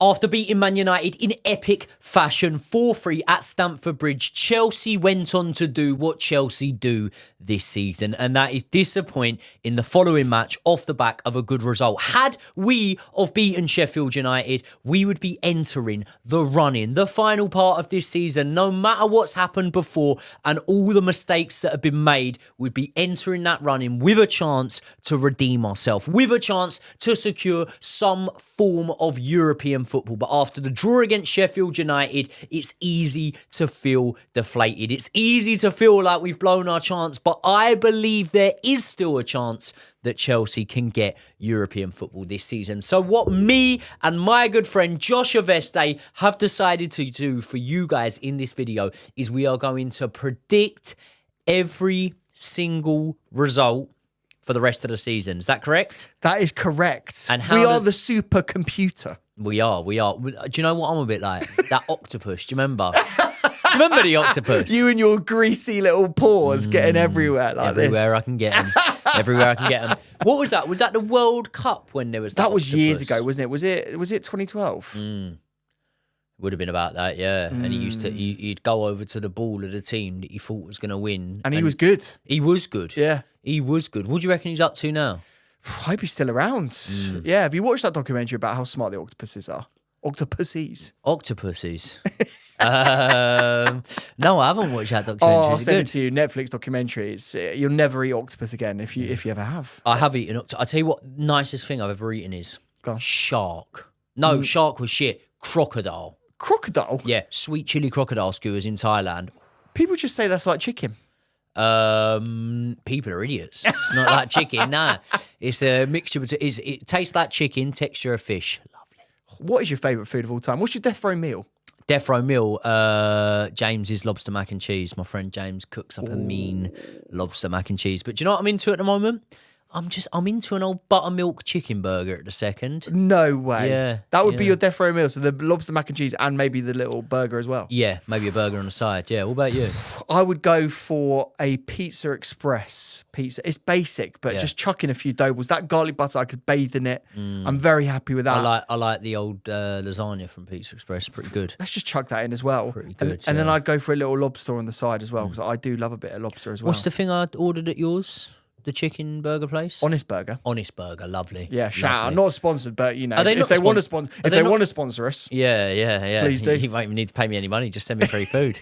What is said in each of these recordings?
After beating Man United in epic fashion 4-3 at Stamford Bridge, Chelsea went on to do what Chelsea do this season, and that is disappoint in the following match off the back of a good result. Had we have beaten Sheffield United, we would be entering the run-in, the final part of this season. No matter what's happened before and all the mistakes that have been made, we'd be entering that run-in with a chance to redeem ourselves, with a chance to secure some form of European football. But after the draw against Sheffield United, it's easy to feel deflated. It's easy to feel like we've blown our chance, but I believe there is still a chance that Chelsea can get European football this season. So what me and my good friend Josh Aveste have decided to do for you guys in this video is we are going to predict every single result for the rest of the season. Is that correct? That is correct. And we are the supercomputer. We are. Do you know what I'm a bit like? That octopus. Do you remember? Do you remember the octopus? You and your greasy little paws getting everywhere like everywhere this. I can get them. Everywhere I can get them. What was that? Was that the World Cup when there was that was octopus? years ago, wasn't it? Was it 2012? Would have been about that, yeah. And he'd go over to the ball of the team that he thought was going to win. And he was good. He was good. Yeah. He was good. What do you reckon he's up to now? I hope he's still around. Yeah, have you watched that documentary about how smart the octopuses are? Octopuses. Octopuses. No, I haven't watched that documentary. Oh, I'll send it to you. Netflix documentary. You'll never eat octopus again if you ever have. I have eaten octopus. I'll tell you what nicest thing I've ever eaten is shark. No, shark was shit. Crocodile. Crocodile? Yeah, sweet chili crocodile skewers in Thailand. People just say that's like chicken. People are idiots. It's not like chicken, nah. It's a mixture between. It tastes like chicken, texture of fish. Lovely. What is your favourite food of all time? What's your death row meal? Death row meal, James's lobster mac and cheese. My friend James cooks up a mean lobster mac and cheese. But do you know what I'm into at the moment? I'm into an old buttermilk chicken burger at the second. No way. Yeah. That would be your death row meal. So the lobster mac and cheese and maybe the little burger as well. Yeah, maybe a burger on the side. Yeah, what about you? I would go for a Pizza Express pizza. It's basic, but just chuck in a few dough balls. That garlic butter, I could bathe in it. I'm very happy with that. I like the old lasagna from Pizza Express. Pretty good. Let's just chuck that in as well. Pretty good. And then I'd go for a little lobster on the side as well, because I do love a bit of lobster as well. What's the thing I ordered at yours? The chicken burger place? Honest Burger. Honest Burger, lovely. Yeah, shout out. Not sponsored, but you know, Are they if not they want to spon- sponsor, if they want to sponsor us, yeah. Please do. You won't even need to pay me any money. Just send me free food.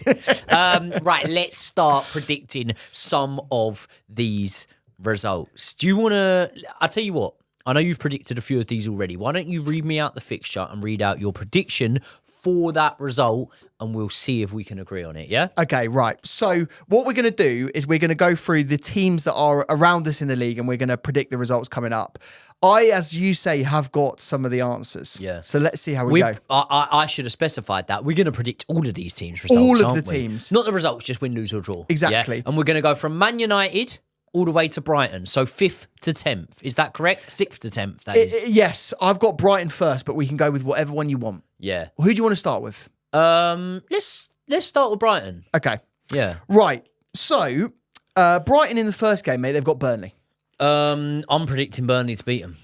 Right, let's start predicting some of these results. Do you want to? I'll tell you what. I know you've predicted a few of these already. Why don't you read me out the fixture and read out your prediction for that result, and we'll see if we can agree on it, yeah? Okay, right. So what we're going to do is we're going to go through the teams that are around us in the league, and we're going to predict the results coming up. I, as you say, have got some of the answers. Yeah. So let's see how we go. I should have specified that. We're going to predict all of these teams' results, All of aren't the we? teams. Not the results, just win, lose or draw. Exactly. Yeah? And we're going to go from Man United all the way to Brighton. So 5th to 10th. Is that correct? 6th to 10th, that is. Yes, I've got Brighton first, but we can go with whatever one you want. Yeah. Who do you want to start with? Let's start with Brighton. Okay. Yeah. Right. So, Brighton in the first game, mate, they've got Burnley. I'm predicting Burnley to beat them.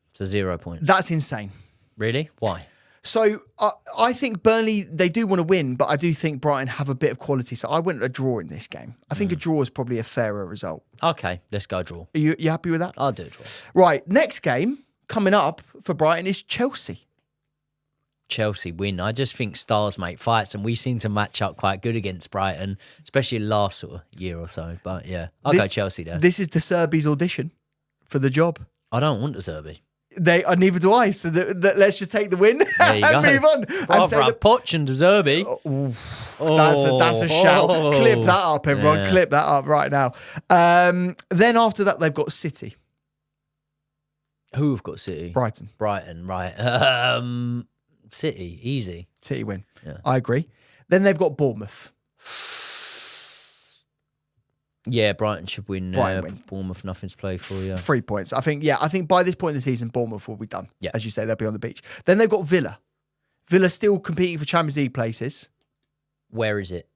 It's a 0 point. That's insane. Really? Why? So, I think Burnley, they do want to win, but I do think Brighton have a bit of quality. So, I went a draw in this game. I think a draw is probably a fairer result. Okay, let's go draw. Are you happy with that? I'll do a draw. Right. Next game coming up for Brighton is Chelsea. Chelsea win. I just think stars make fights, and we seem to match up quite good against Brighton, especially last sort of year or so. But yeah, I'll go Chelsea there. This is the Serbi's audition for the job. I don't want the Serbi. Neither do I. So let's just take the win There you and go. move on. Rather have Poch and De Zerbi. That's a shout. Clip that up, everyone. Yeah. Clip that up right now. Then after that, they've got City. Who have got City? Brighton. Brighton, right. City, easy. City win. Yeah. I agree. Then they've got Bournemouth. Yeah, Brighton should win. Brighton win. Bournemouth, nothing to play for, yeah. 3 points. I think by this point in the season, Bournemouth will be done. Yeah. As you say, they'll be on the beach. Then they've got Villa. Villa still competing for Champions League places. Where is it?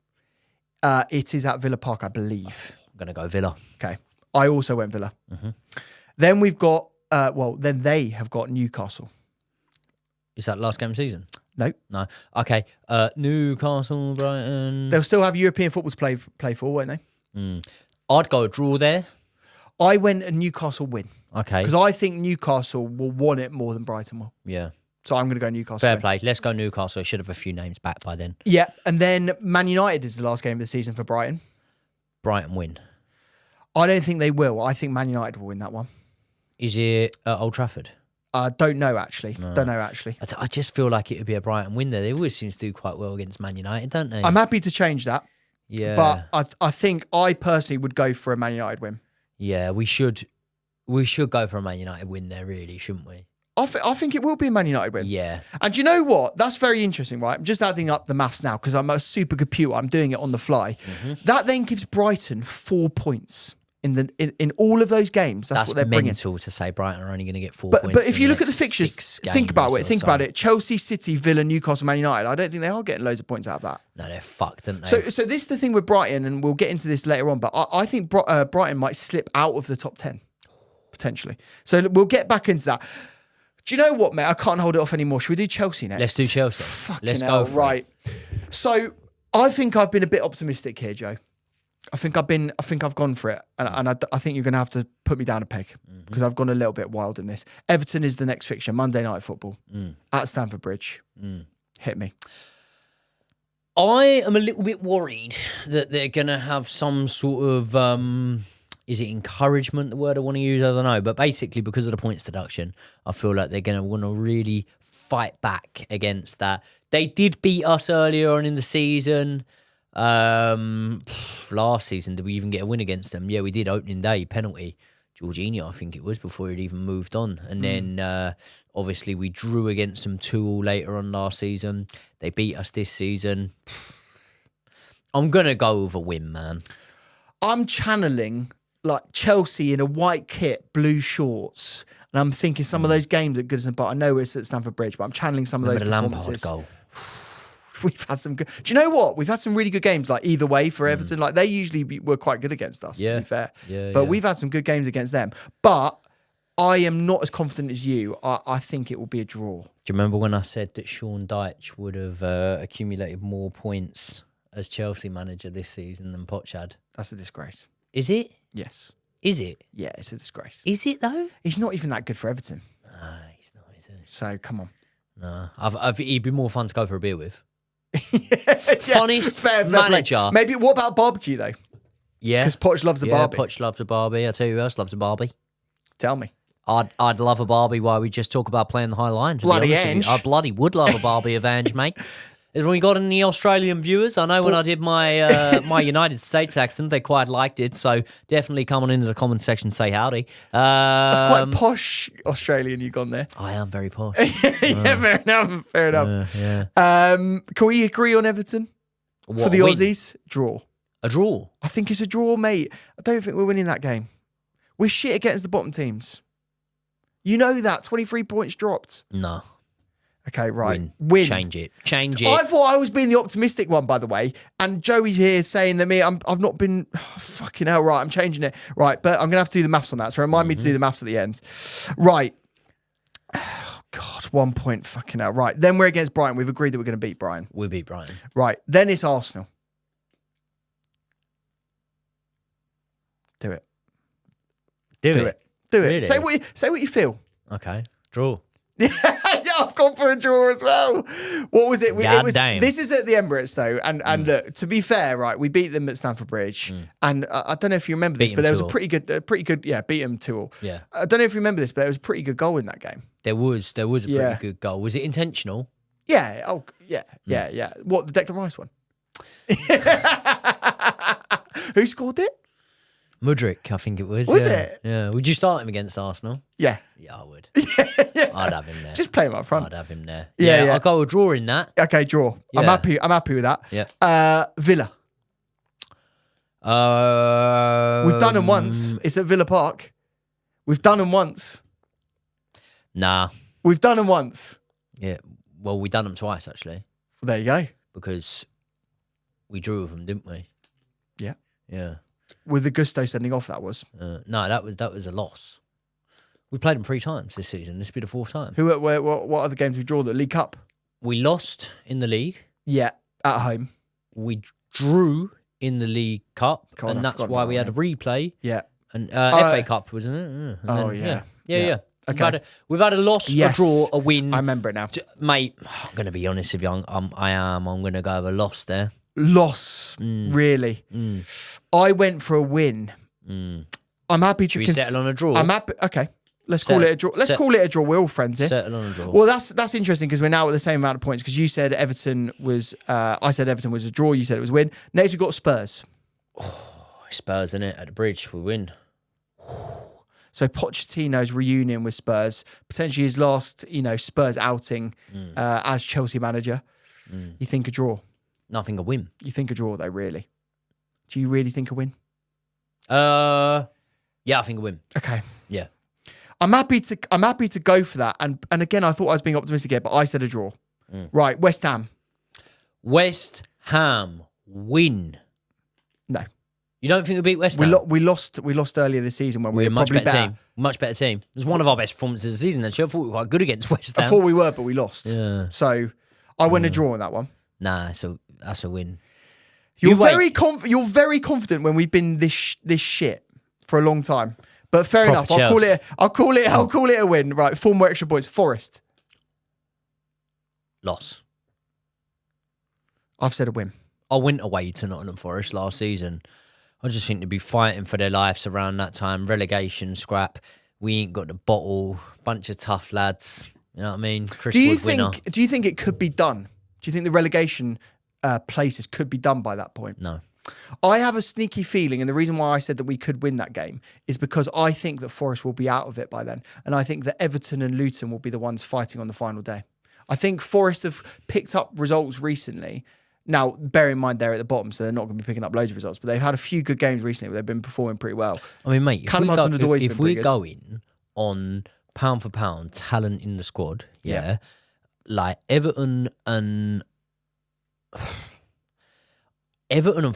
It is at Villa Park, I believe. I'm going to go Villa. Okay. I also went Villa. Mm-hmm. Then we've got, then they have got Newcastle. Is that last game of the season? No. No. Okay. Newcastle, Brighton. They'll still have European football to play for, won't they? I'd go a draw there. I went a Newcastle win. Okay. Because I think Newcastle will want it more than Brighton will. Yeah. So I'm going to go Newcastle. Fair win. play. Let's go Newcastle. I should have a few names back by then. Yeah. And then Man United is the last game of the season for Brighton. Brighton win. I don't think they will. I think Man United will win that one. Is it at Old Trafford? Don't know, actually. No. Don't know, actually. I just feel like it would be a Brighton win there. They always seem to do quite well against Man United, don't they? I'm happy to change that. Yeah. But I think I personally would go for a Man United win. Yeah, we should go for a Man United win there, really, shouldn't we? I think it will be a Man United win. Yeah. And you know what? That's very interesting, right? I'm just adding up the maths now because I'm a super computer. I'm doing it on the fly. That then gives Brighton 4 points in all of those games. That's what they're bringing. Mental to say Brighton are only going to get 4 points. But if you look at the fixtures, think about it. Chelsea, City, Villa, Newcastle, Man United. I don't think they are getting loads of points out of that. No, they're fucked, aren't they? So this is the thing with Brighton, and we'll get into this later on. But I think Brighton might slip out of the top 10 potentially. So we'll get back into that. Do you know what, mate? I can't hold it off anymore. Should we do Chelsea next? Let's do Chelsea. Fucking hell, right. So I think I've been a bit optimistic here, Joe. I think I've gone for it, and I think you're going to have to put me down a peg because I've gone a little bit wild in this. Everton is the next fixture, Monday Night Football at Stamford Bridge. Hit me. I am a little bit worried that they're going to have some sort of is it encouragement, the word I want to use? I don't know. But basically, because of the points deduction, I feel like they're going to want to really fight back against that. They did beat us earlier on in the season. Last season, did we even get a win against them? Yeah, we did. Opening day, penalty. Jorginho, I think it was, before he'd even moved on. And then, obviously, we drew against them 2-2 later on last season. They beat us this season. I'm going to go with a win, man. I'm channeling like Chelsea in a white kit, blue shorts. And I'm thinking some of those games at Goodison Park. I know it's at Stamford Bridge, but I'm channeling some of those performances. Lampard goal. We've had some good... Do you know what? We've had some really good games, like either way for Everton. Like they usually were quite good against us, to be fair. But we've had some good games against them. But I am not as confident as you. I think it will be a draw. Do you remember when I said that Sean Dyche would have accumulated more points as Chelsea manager this season than Poch had? That's a disgrace. Is it? Yes. Is it? Yeah, it's a disgrace. Is it though? He's not even that good for Everton. No, he's not, is he? So come on. No, he'd be more fun to go for a beer with. Yeah, Funnest fair manager. Play. Maybe what about barbecue though? Yeah, because Poch loves a barbie. Poch loves a barbie. I tell you who else loves a barbie. Tell me. I'd love a barbie while we just talk about playing the high line. Bloody Ange. I bloody would love a barbie of Ange, mate. Have we got any Australian viewers? I know when I did my my United States accent, they quite liked it. So definitely come on into the comment section and say howdy. That's quite posh Australian you gone there. I am very posh. Yeah, fair enough. Fair enough. Yeah. Can we agree on Everton for the Aussies? Draw. A draw? I think it's a draw, mate. I don't think we're winning that game. We're shit against the bottom teams. You know that. 23 points dropped. No. Okay, right. Win. Change it. I thought I was being the optimistic one, by the way. And Joey's here saying that I've not been... fucking hell, right. I'm changing it. Right, but I'm going to have to do the maths on that. So remind me to do the maths at the end. Right. Oh, God, 1 point. Fucking hell. Right. Then we're against Brighton. We've agreed that we're going to beat Brighton. We beat Brighton. Right. Then it's Arsenal. Do it. Do it. Really? Say what you feel. Okay. Draw. Yeah, I've gone for a draw as well. What was it? Damn. This is at the Emirates though, and look, to be fair, right, we beat them at Stamford Bridge, and I don't know if you remember this, but there was a pretty good, yeah, beat them 2-2. Yeah, I don't know if you remember this, but there was a pretty good goal in that game. There was a pretty good goal. Was it intentional? Yeah. Oh, yeah. What, the Declan Rice one? Who scored it? Mudryk, I think it was. Was it? Yeah. Would you start him against Arsenal? Yeah. Yeah, I would. Yeah. I'd have him there. Just play him up front. I'd have him there. Yeah. I'll go a draw in that. Okay, draw. Yeah. I'm happy with that. Yeah. Villa. We've done them once. It's at Villa Park. We've done them once. Nah. We've done them once. Yeah. Well, we done them twice actually. Well, there you go. Because we drew with them, didn't we? Yeah. Yeah. With the Gusto sending off, that was. No, that was a loss. We played them 3 times this season. This will be the 4th time. What other games we draw? The League Cup? We lost in the league. Yeah, at home. We drew in the League Cup, God, and that's why we had a replay. Yeah. And FA Cup, wasn't it? Yeah. Okay. We've had a loss, a draw, a win. I remember it now. Mate, I'm going to be honest with you. I'm going to go with a loss there. Loss, really. I went for a win. I'm happy to... Should we settle on a draw? I'm happy... Okay. Let's call it a draw. Call it a draw. We're all friends here. Settle on a draw. Well, that's interesting because we're now at the same amount of points because you said Everton was... I said Everton was a draw. You said it was a win. Next, we've got Spurs. Spurs, innit? At the bridge, we win. So Pochettino's reunion with Spurs, potentially his last, Spurs outing as Chelsea manager. You think a draw? Nothing a win. You think a draw though, really? Do you really think a win? Yeah, I think a win. Okay. Yeah. I'm happy to go for that. And again, I thought I was being optimistic here, but I said a draw. Right, West Ham. West Ham win. No. You don't think we beat West Ham? We lost earlier this season when we were much probably better team. Much better team. It was one of our best performances of the season. Actually, I thought we were quite good against West Ham. I thought we were, but we lost. Yeah. So I went a draw on that one. Nah, so that's a win. You're very confident when we've been this shit for a long time. But fair enough. I'll call it a win. Right, 4 more extra points. Forest. Loss. I've said a win. I went away to Nottingham Forest last season. I just think they'd be fighting for their lives around that time. Relegation scrap. We ain't got the bottle. Bunch of tough lads. You know what I mean? Chris Wood winner. Do you think it could be done? Do you think the relegation places could be done by that point? No. I have a sneaky feeling, and the reason why I said that we could win that game is because I think that Forest will be out of it by then. And I think that Everton and Luton will be the ones fighting on the final day. I think Forest have picked up results recently. Now, bear in mind they're at the bottom, so they're not going to be picking up loads of results, but they've had a few good games recently where they've been performing pretty well. I mean, mate, if we're good. going on pound for pound talent in the squad, like Everton and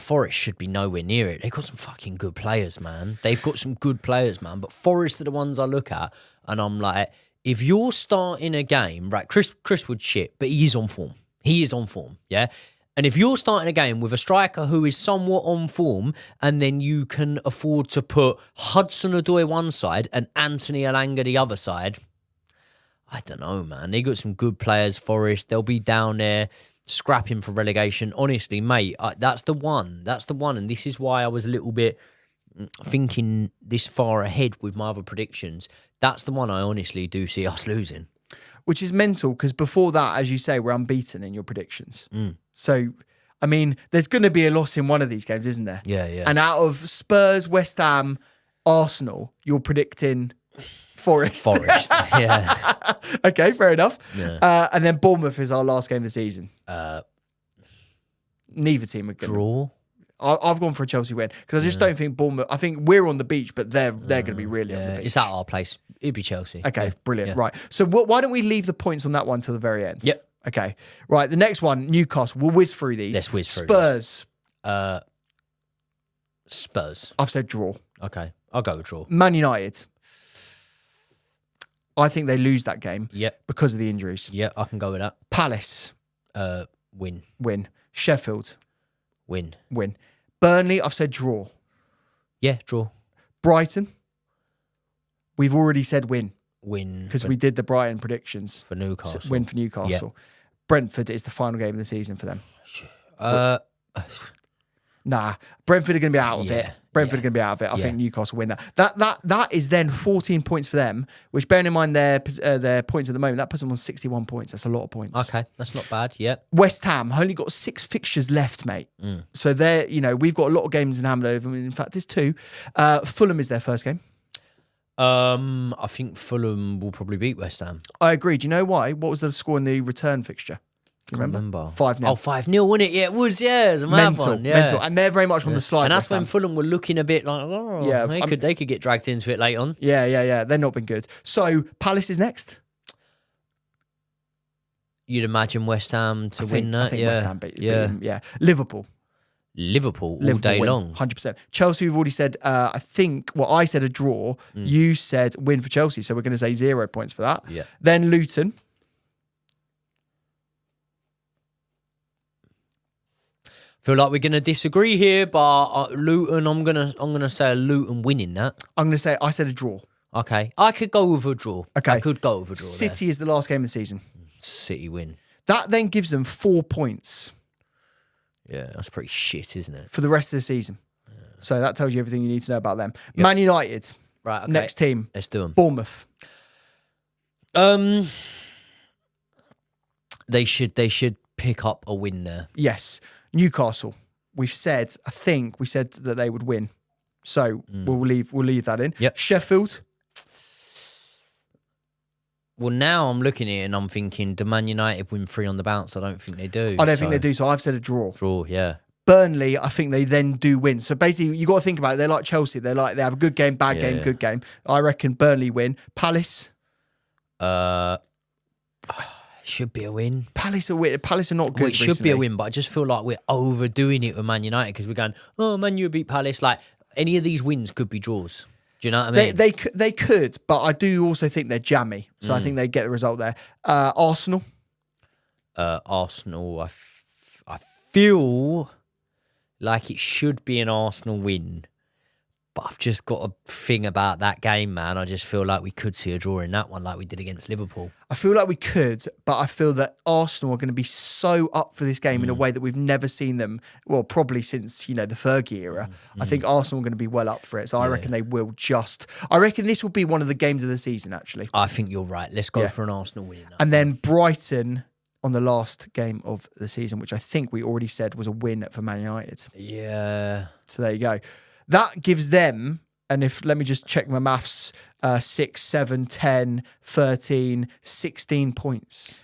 Forest should be nowhere near it. They've got some fucking good players, man. But Forest are the ones I look at, and I'm like, if you're starting a game, right, Chris Wood shit, but he is on form. Yeah? And if you're starting a game with a striker who is somewhat on form, and then you can afford to put Hudson-Odoi one side and Anthony Elanga the other side, I don't know, man. They got some good players, Forest. They'll be down there scrapping for relegation. Honestly, mate, that's the one. And this is why I was a little bit thinking this far ahead with my other predictions. That's the one I honestly do see us losing. Which is mental, because before that, as you say, we're unbeaten in your predictions. So, I mean, there's going to be a loss in one of these games, isn't there? Yeah. And out of Spurs, West Ham, Arsenal, you're predicting Forest. Yeah. Okay, fair enough. Yeah. And then Bournemouth is our last game of the season. Neither team are going to draw. I've gone for a Chelsea win because I just don't think Bournemouth. I think we're on the beach, but they're going to be really on the beach. It's at our place. It'd be Chelsea. Okay, brilliant. Right. So why don't we leave the points on that one till the very end? Yep. Okay. Right. The next one, Newcastle. We'll whiz through these. Let's whiz through Spurs. Spurs. I've said draw. Okay, I'll go with draw. Man United. I think they lose that game. Yep. Because of the injuries. Yeah, I can go with that. Palace. Win. Sheffield. Win. Burnley, I've said draw. Yeah, draw. Brighton. We've already said win. Because we did the Brighton predictions. For Newcastle. So win for Newcastle. Yeah. Brentford is the final game of the season for them. Nah, Brentford are going to be out of it. Brentford are going to be out of it. I think Newcastle win that. That is then 14 points for them, which, bearing in mind their points at the moment, that puts them on 61 points. That's a lot of points. Okay, that's not bad. Yep. West Ham only got 6 fixtures left, mate. So we've got a lot of games in hand over. In fact, there's 2. Fulham is their first game. I think Fulham will probably beat West Ham. I agree. Do you know why? What was the score in the return fixture? Do you remember? 5-0. Oh, 5-0, wasn't it? Yeah, it was. Yeah, it was a mad one. Yeah. Mental. And they're very much on the slide. And that's when Fulham were looking a bit like, they could get dragged into it late on. Yeah. They've not been good. So Palace is next. You'd imagine West Ham to win that. I think West Ham beat them. Yeah. Liverpool. Liverpool all day long. 100%. Chelsea, we've already said, I said a draw. You said win for Chelsea. So we're going to say 0 points for that. Yeah. Then Luton. Feel like we're gonna disagree here, but Luton, I'm gonna say a Luton winning that. I said a draw. Okay, I could go with a draw. Okay. I could go with a draw. City is the last game of the season. City win. That then gives them 4 points. Yeah, that's pretty shit, isn't it? For the rest of the season. Yeah. So that tells you everything you need to know about them. Yep. Man United. Right, okay. Next team. Let's do them. Bournemouth. They should pick up a win there. Yes. Newcastle. I think we said that they would win. So we'll leave that in. Yep. Sheffield. Well, now I'm looking at it and I'm thinking, do Man United win 3 on the bounce? I don't think they do. I don't think they do, so I've said a draw. Draw, yeah. Burnley, I think they then do win. So basically, you got to think about it. They're like Chelsea. They have a good game, bad game, good game. I reckon Burnley win. Palace. Should be a win. Palace are win. Palace are not good. Well, it should be a win, but I just feel like we're overdoing it with Man United because we're going, oh, Man U beat Palace. Like, any of these wins could be draws. Do you know what I mean? They could, but I do also think they're jammy. So I think they get the result there. Arsenal. Arsenal, I feel like it should be an Arsenal win. But I've just got a thing about that game, man. I just feel like we could see a draw in that one like we did against Liverpool. I feel like we could, but I feel that Arsenal are going to be so up for this game in a way that we've never seen them, well, probably since, the Fergie era. I think Arsenal are going to be well up for it. So I reckon they will I reckon this will be one of the games of the season, actually. I think you're right. Let's go for an Arsenal win. And then Brighton on the last game of the season, which I think we already said was a win for Man United. Yeah. So there you go. That gives them, and let me just check my maths, 6, 7, 10, 13, 16 points.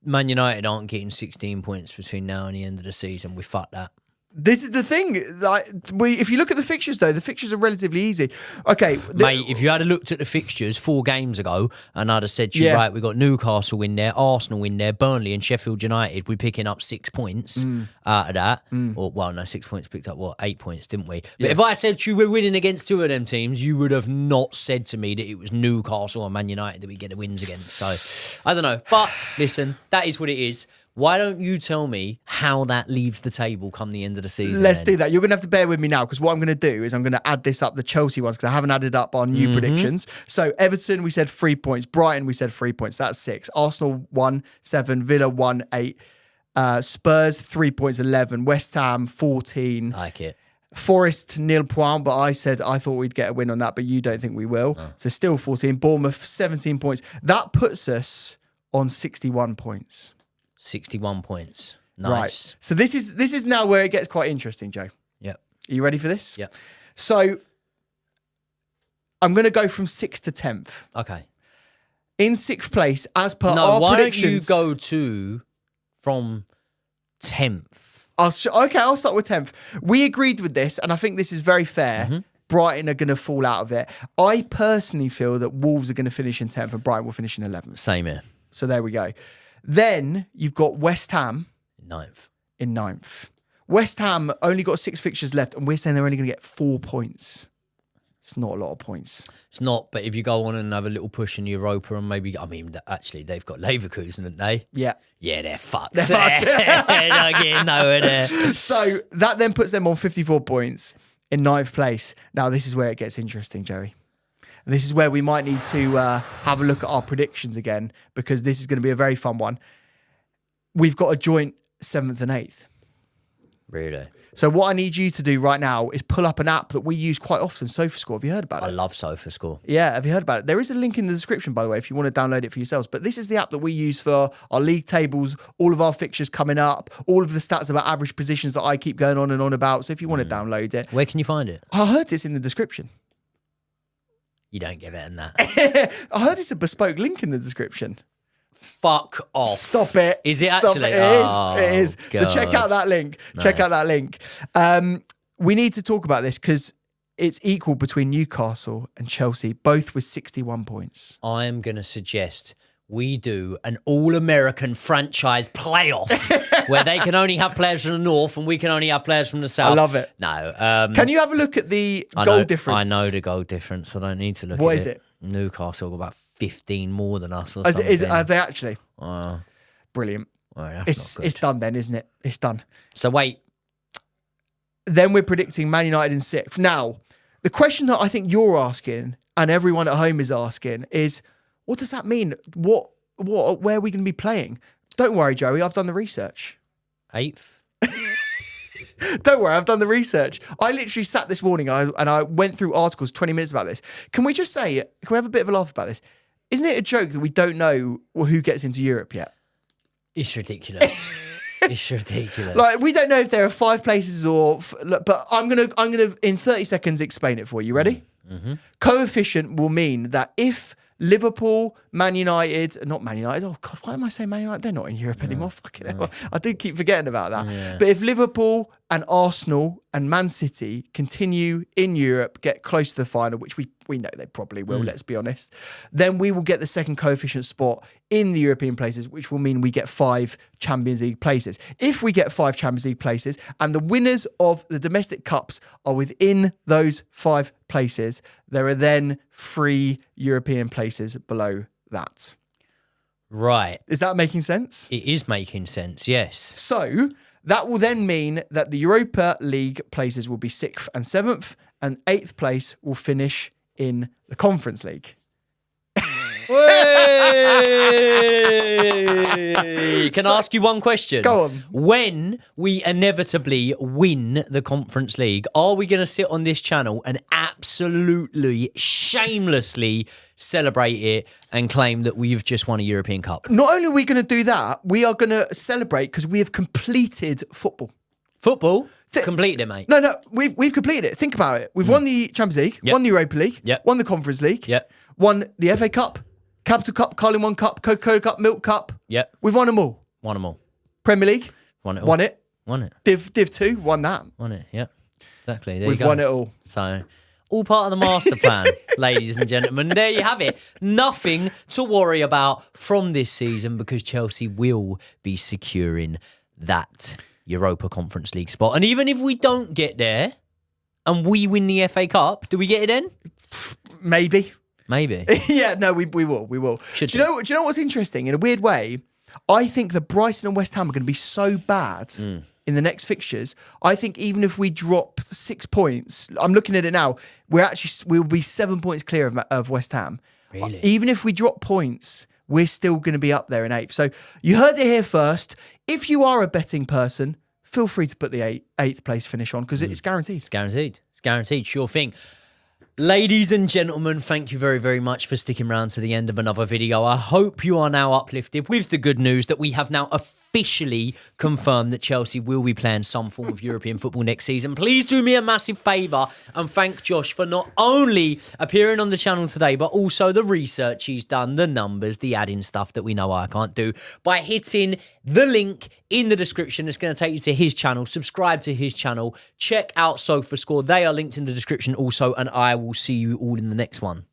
Man United aren't getting 16 points between now and the end of the season. We fucked that. This is the thing. If you look at the fixtures, though, the fixtures are relatively easy. Okay. Mate, if you had looked at the fixtures 4 games ago and I'd have said to you, right, we've got Newcastle in there, Arsenal in there, Burnley and Sheffield United, we're picking up 6 points out of that. Or, well, no, 6 points picked up, 8 points, didn't we? But if I said to you we're winning against 2 of them teams, you would have not said to me that it was Newcastle or Man United that we get the wins against. So, I don't know. But, listen, that is what it is. Why don't you tell me how that leaves the table come the end of the season? Let's do that. You're going to have to bear with me now because what I'm going to do is I'm going to add this up, the Chelsea ones, because I haven't added up our new predictions. So Everton, we said 3 points. Brighton, we said 3 points. That's 6. Arsenal, 1, 7. Villa, 1, 8. Spurs, 3 points, 11. West Ham, 14. Like it. Forest, nil point, but I thought we'd get a win on that, but you don't think we will. Oh. So still 14. Bournemouth, 17 points. That puts us on 61 points. 61 points. Nice. Right. So this is now where it gets quite interesting, Joe. Yep. Are you ready for this? Yep. So I'm going to go from 6th to 10th. Okay. In 6th place, as per our predictions. Why don't you go from 10th? I'll start with 10th. We agreed with this, and I think this is very fair. Brighton are going to fall out of it. I personally feel that Wolves are going to finish in 10th and Brighton will finish in 11th. Same here. So there we go. Then you've got West Ham. 9th. In 9th. West Ham only got 6 fixtures left, and we're saying they're only going to get 4 points. It's not a lot of points. It's not, but if you go on and have a little push in Europa and maybe, actually, they've got Leverkusen, haven't they? Yeah. Yeah, they're fucked. They're fucked. They're not getting nowhere there. So that then puts them on 54 points in 9th place. Now, this is where it gets interesting, Joey. And this is where we might need to have a look at our predictions again, because this is going to be a very fun one. We've got a joint 7th and 8th. Really? So what I need you to do right now is pull up an app that we use quite often, SofaScore. Have you heard about it? I love SofaScore. Yeah, have you heard about it? There is a link in the description, by the way, if you want to download it for yourselves. But this is the app that we use for our league tables, all of our fixtures coming up, all of the stats about average positions that I keep going on and on about. So if you want to download it. Where can you find it? I heard it's in the description. You don't get better than that. I heard it's a bespoke link in the description. Fuck off. Stop it. Is it Stop actually? It is. God. So check out that link. Nice. Check out that link. We need to talk about this because it's equal between Newcastle and Chelsea, both with 61 points. I'm going to suggest we do an all-American franchise playoff where they can only have players from the north and we can only have players from the south. I love it. No. Can you have a look at the goal difference? I know the goal difference. I don't need to look What at is it? Newcastle got about 15 more than us or Are something. they actually? Brilliant. Well, It's done then, isn't it? It's done. So wait. Then we're predicting Man United in 6th. Now, the question that I think you're asking and everyone at home is asking is, what does that mean? Where are we going to be playing? Don't worry, Joey. I've done the research. 8th? Don't worry, I've done the research. I literally sat this morning and I went through articles 20 minutes about this. Can we just say, can we have a bit of a laugh about this? Isn't it a joke that we don't know who gets into Europe yet? It's ridiculous. It's ridiculous. Like, we don't know if there are 5 places but I'm gonna in 30 seconds explain it for you. Ready? Mm-hmm. Coefficient will mean that if Liverpool, Man United, not Man United. Oh God, why am I saying Man United? They're not in Europe anymore. Fucking hell. I do keep forgetting about that. Yeah. But if Liverpool and Arsenal and Man City continue in Europe, get close to the final, which we know they probably will, let's be honest, then we will get the second coefficient spot in the European places, which will mean we get 5 Champions League places. If we get 5 Champions League places and the winners of the domestic cups are within those 5 places, there are then 3 European places below that. Right. Is that making sense? It is making sense, yes. So that will then mean that the Europa League places will be 6th and 7th, and 8th place will finish in the Conference League. Can I ask you one question? Go on. When we inevitably win the Conference League, are we going to sit on this channel and absolutely shamelessly celebrate it and claim that we've just won a European Cup? Not only are we going to do that, we are going to celebrate because we have completed football. Football? Completed it, mate. No, we've completed it. Think about it. We've won the Champions League, won the Europa League, won the Conference League, won the FA Cup, Capital Cup, Carling One Cup, Coca-Cola Cup, Milk Cup. Yep. We've won them all. Won them all. Premier League. Won it all. Won it. Won it. Div 2, won that. Won it, yep. Exactly. There We've you go. won it all. So, all part of the master plan, ladies and gentlemen. There you have it. Nothing to worry about from this season because Chelsea will be securing that Europa Conference League spot. And even if we don't get there and we win the FA Cup, do we get it then? Maybe. Maybe. Yeah, no, we will. We will. Do you know what's interesting? In a weird way, I think that Brighton and West Ham are going to be so bad in the next fixtures. I think even if we drop 6 points, I'm looking at it now, we'll be 7 points clear of West Ham. Really? Even if we drop points, we're still going to be up there in 8th. So you heard it here first. If you are a betting person, feel free to put the 8th place finish on because it's guaranteed. It's guaranteed. It's guaranteed. Sure thing. Ladies and gentlemen, thank you very, very much for sticking around to the end of another video. I hope you are now uplifted with the good news that we have now officially confirmed that Chelsea will be playing some form of European football next season. Please do me a massive favour and thank Josh for not only appearing on the channel today, but also the research he's done, the numbers, the adding stuff that we know I can't do, by hitting the link in the description. It's going to take you to his channel. Subscribe to his channel. Check out SofaScore. They are linked in the description also, and I will see you all in the next one.